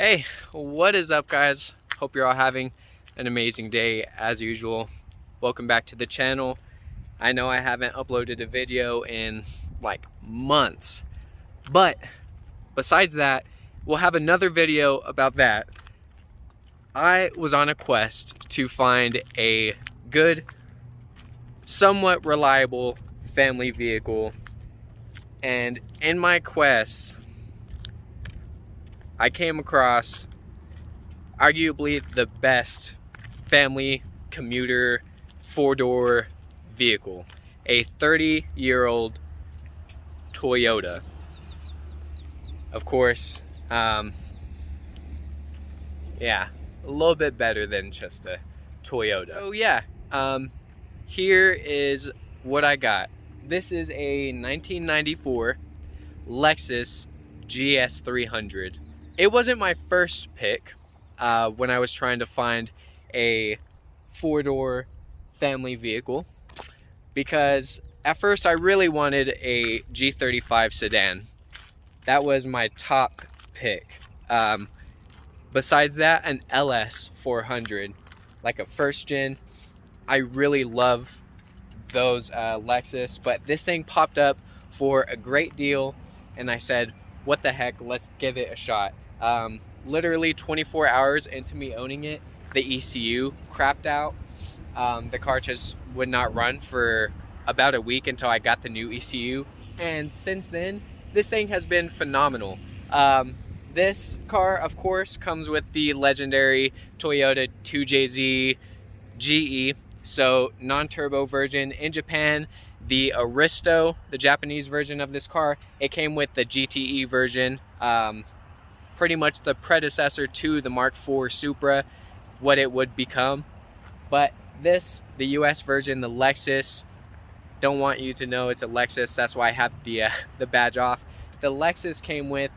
Hey, what is up, guys? Hope you're all having an amazing day as usual. Welcome back to the channel. I know I haven't uploaded a video in like months, but besides that, we'll have another video about that. I was on a quest to find a good, somewhat reliable family vehicle, and in my quest I came across arguably the best family commuter four-door vehicle, a 30-year-old Toyota. Of course, yeah, a little bit better than just a Toyota. So yeah, here is what I got. This is a 1994 Lexus GS300. It wasn't my first pick when I was trying to find a four-door family vehicle, because at first I really wanted a G35 sedan. That was my top pick. Besides that, an LS 400, like a first gen. I really love those Lexus, but this thing popped up for a great deal, and I said, what the heck, let's give it a shot. Literally 24 hours into me owning it, the ECU crapped out. The car just would not run for about a week until I got the new ECU, and since then this thing has been phenomenal. This car, of course, comes with the legendary Toyota 2JZ GE, so non-turbo version. In Japan, the Aristo, the Japanese version of this car, it came with the GTE version, pretty much the predecessor to the Mark IV Supra, what it would become. But this, the US version, the Lexus, don't want you to know it's a Lexus, that's why I have the badge off. The Lexus came with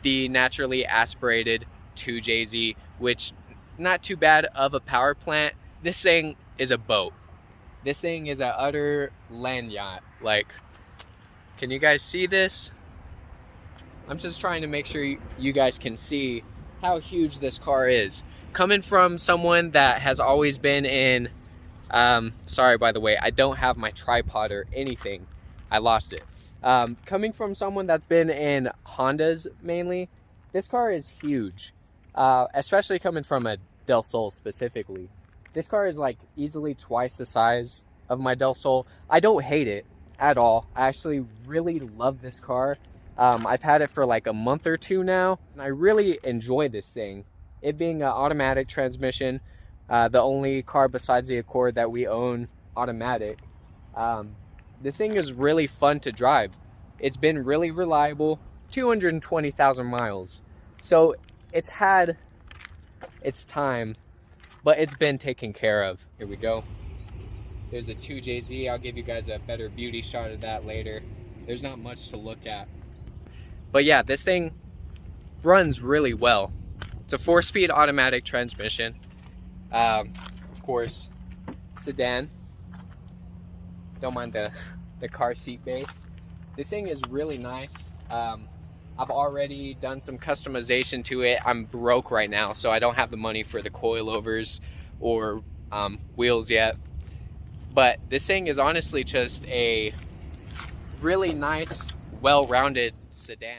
the naturally aspirated 2JZ, which not too bad of a power plant. This thing is a boat. This thing is an utter land yacht. Like, can you guys see this? I'm just trying to make sure you guys can see how huge this car is. Coming from someone that has always been in, sorry by the way, I don't have my tripod or anything. I lost it. Coming from someone that's been in Hondas mainly, this car is huge. Especially coming from a Del Sol specifically. This car is like easily twice the size of my Del Sol. I don't hate it at all. I actually really love this car. I've had it for like a month or two now, and I really enjoy this thing. It being an automatic transmission, the only car besides the Accord that we own automatic. This thing is really fun to drive. It's been really reliable, 220,000 miles. So it's had its time, but it's been taken care of. Here we go. There's a 2JZ. I'll give you guys a better beauty shot of that later. There's not much to look at. But yeah, this thing runs really well. It's a 4-speed automatic transmission. Of course, sedan. Don't mind the car seat base. This thing is really nice. I've already done some customization to it. I'm broke right now, so I don't have the money for the coilovers or wheels yet. But this thing is honestly just a really nice, well-rounded sedan.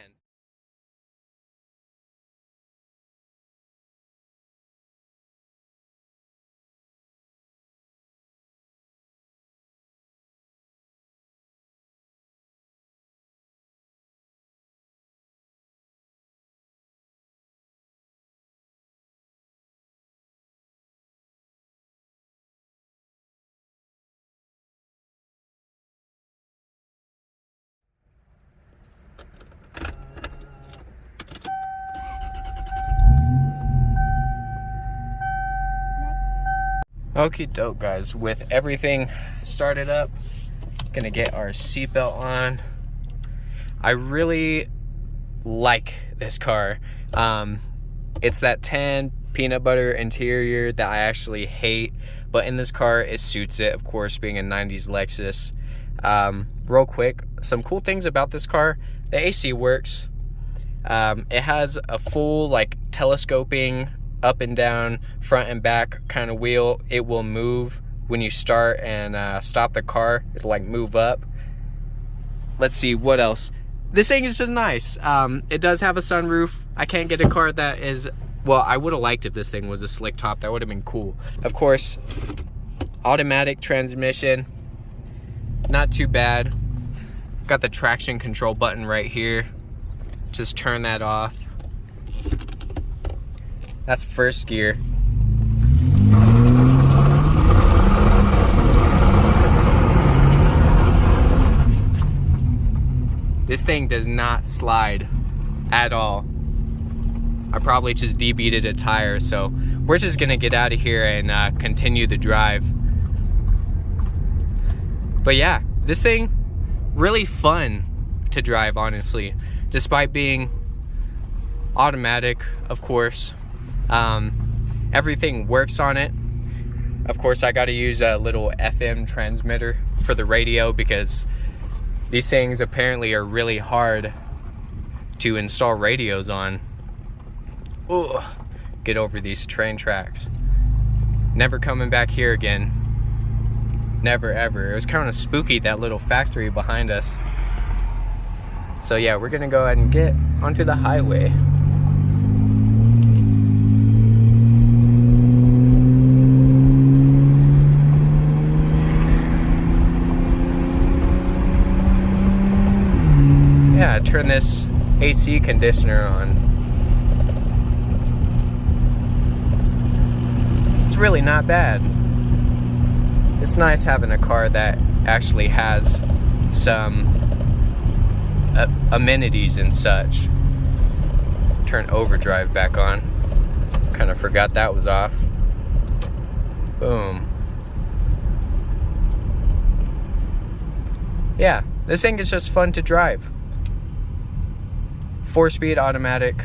Okie doke, guys, with everything started up, gonna get our seatbelt on. I really like this car. It's that tan peanut butter interior that I actually hate, but in this car it suits it, of course, being a 90s Lexus. Real quick, some cool things about this car: the AC works. It has a full like telescoping up and down, front and back kind of wheel. It will move when you start and stop the car. It'll like move up. Let's see what else. This thing is just nice. It does have a sunroof. I can't get a car that is, well, I would have liked if this thing was a slick top. That would have been cool. Of course, automatic transmission, not too bad. Got the traction control button right here. Just turn that off. That's first gear. This thing does not slide at all. I probably just debeated a tire, so we're just gonna get out of here and continue the drive. But yeah, this thing, really fun to drive, honestly. Despite being automatic, of course. Everything works on it. Of course, I gotta use a little FM transmitter for the radio because these things apparently are really hard to install radios on. Ugh, get over these train tracks. Never coming back here again. Never ever. It was kind of spooky, that little factory behind us. So yeah, we're gonna go ahead and get onto the highway. Yeah, turn this AC conditioner on. It's really not bad. It's nice having a car that actually has some amenities and such. Turn overdrive back on. Kind of forgot that was off. Boom. Yeah, this thing is just fun to drive. 4-speed automatic.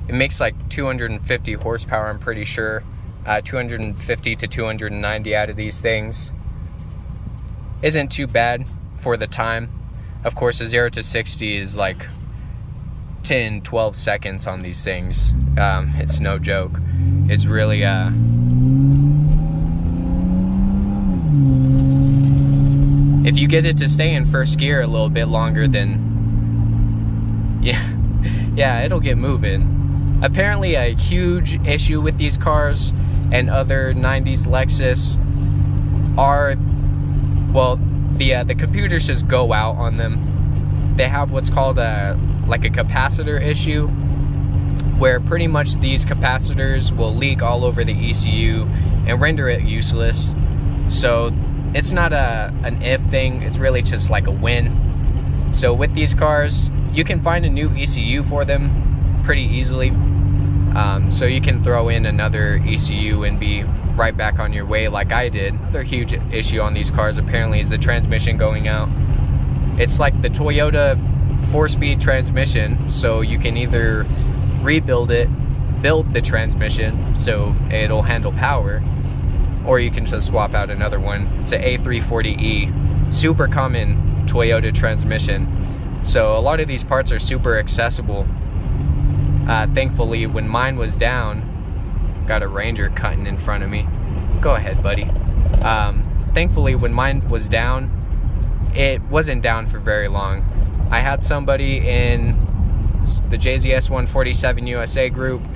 It makes like 250 horsepower, I'm pretty sure. 250 to 290 out of these things. Isn't too bad for the time. Of course, a 0 to 60 is like 10, 12 seconds on these things. It's no joke. It's really, if you get it to stay in first gear a little bit longer, then yeah, it'll get moving. Apparently a huge issue with these cars and other 90s Lexus are, well, the computers just go out on them. They have what's called like a capacitor issue, where pretty much these capacitors will leak all over the ECU and render it useless. So it's not an if thing, it's really just like a when. So with these cars, you can find a new ECU for them pretty easily. So you can throw in another ECU and be right back on your way like I did. Another huge issue on these cars apparently is the transmission going out. It's like the Toyota 4-speed transmission, so you can either rebuild it, build the transmission so it'll handle power, or you can just swap out another one. It's an A340E, super common Toyota transmission. So a lot of these parts are super accessible. Thankfully, when mine was down, got a Ranger cutting in front of me. Go ahead, buddy. Thankfully, when mine was down, it wasn't down for very long. I had somebody in the GS147 USA group.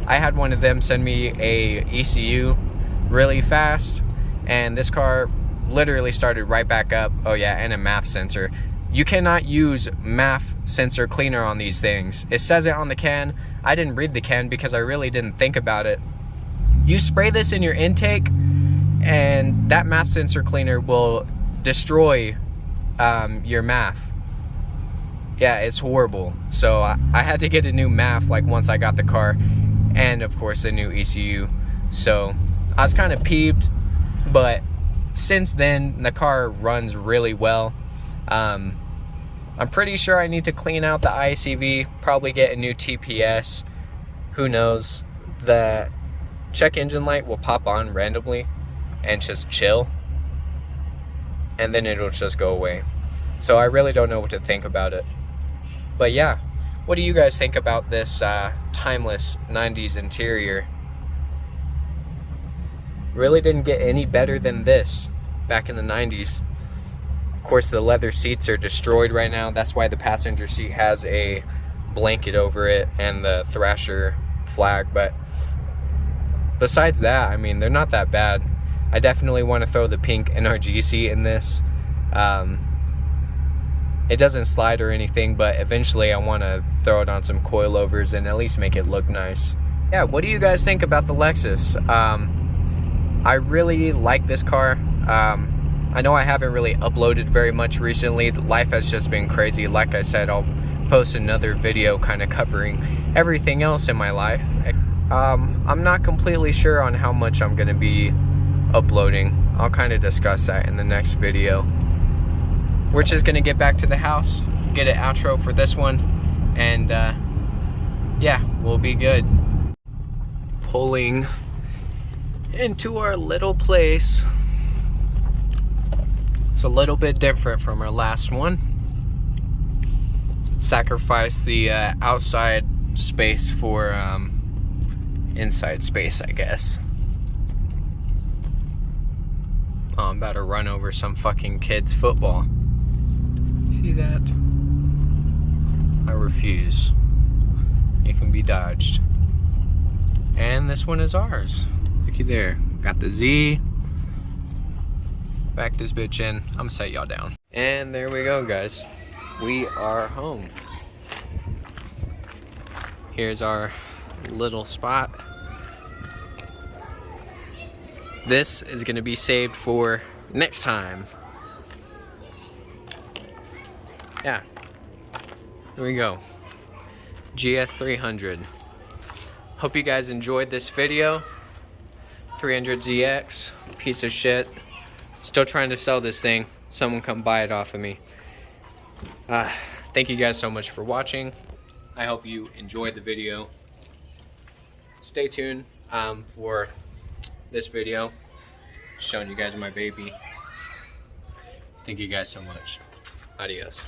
I had one of them send me a ECU really fast, and this car literally started right back up. Oh yeah, and a MAF sensor. You cannot use MAF sensor cleaner on these things. It says it on the can. I didn't read the can because I really didn't think about it. You spray this in your intake and that MAF sensor cleaner will destroy your MAF. Yeah, it's horrible. So I had to get a new MAF like once I got the car, and of course a new ECU. So I was kind of peeved, but since then the car runs really well. I'm pretty sure I need to clean out the ICV, probably get a new TPS. Who knows? The check engine light will pop on randomly and just chill, and then it'll just go away. So I really don't know what to think about it. But yeah, What do you guys think about this timeless 90s interior? Really didn't get any better than this back in the 90s. Of course, the leather seats are destroyed right now. That's why the passenger seat has a blanket over it and the Thrasher flag. But besides that, I mean, they're not that bad. I definitely want to throw the pink NRG seat in this. It doesn't slide or anything, but eventually I want to throw it on some coilovers and at least make it look nice. Yeah, what do you guys think about the Lexus? I really like this car. I know I haven't really uploaded very much recently. Life has just been crazy. Like I said, I'll post another video kind of covering everything else in my life. I'm not completely sure on how much I'm going to be uploading. I'll kind of discuss that in the next video. We're just going to get back to the house, get an outro for this one, and yeah, we'll be good. Pulling into our little place. It's a little bit different from our last one. Sacrifice the outside space for inside space, I guess. Oh, I'm about to run over some fucking kid's football. See that? I refuse. It can be dodged. And this one is ours. Looky there. Got the Z. Back this bitch in. I'm gonna set y'all down. And there we go, guys. We are home. Here's our little spot. This is gonna be saved for next time. Yeah. Here we go. GS300. Hope you guys enjoyed this video. 300ZX, piece of shit. Still trying to sell this thing. Someone come buy it off of me. Thank you guys so much for watching. I hope you enjoyed the video. Stay tuned for this video. Showing you guys my baby. Thank you guys so much. Adios.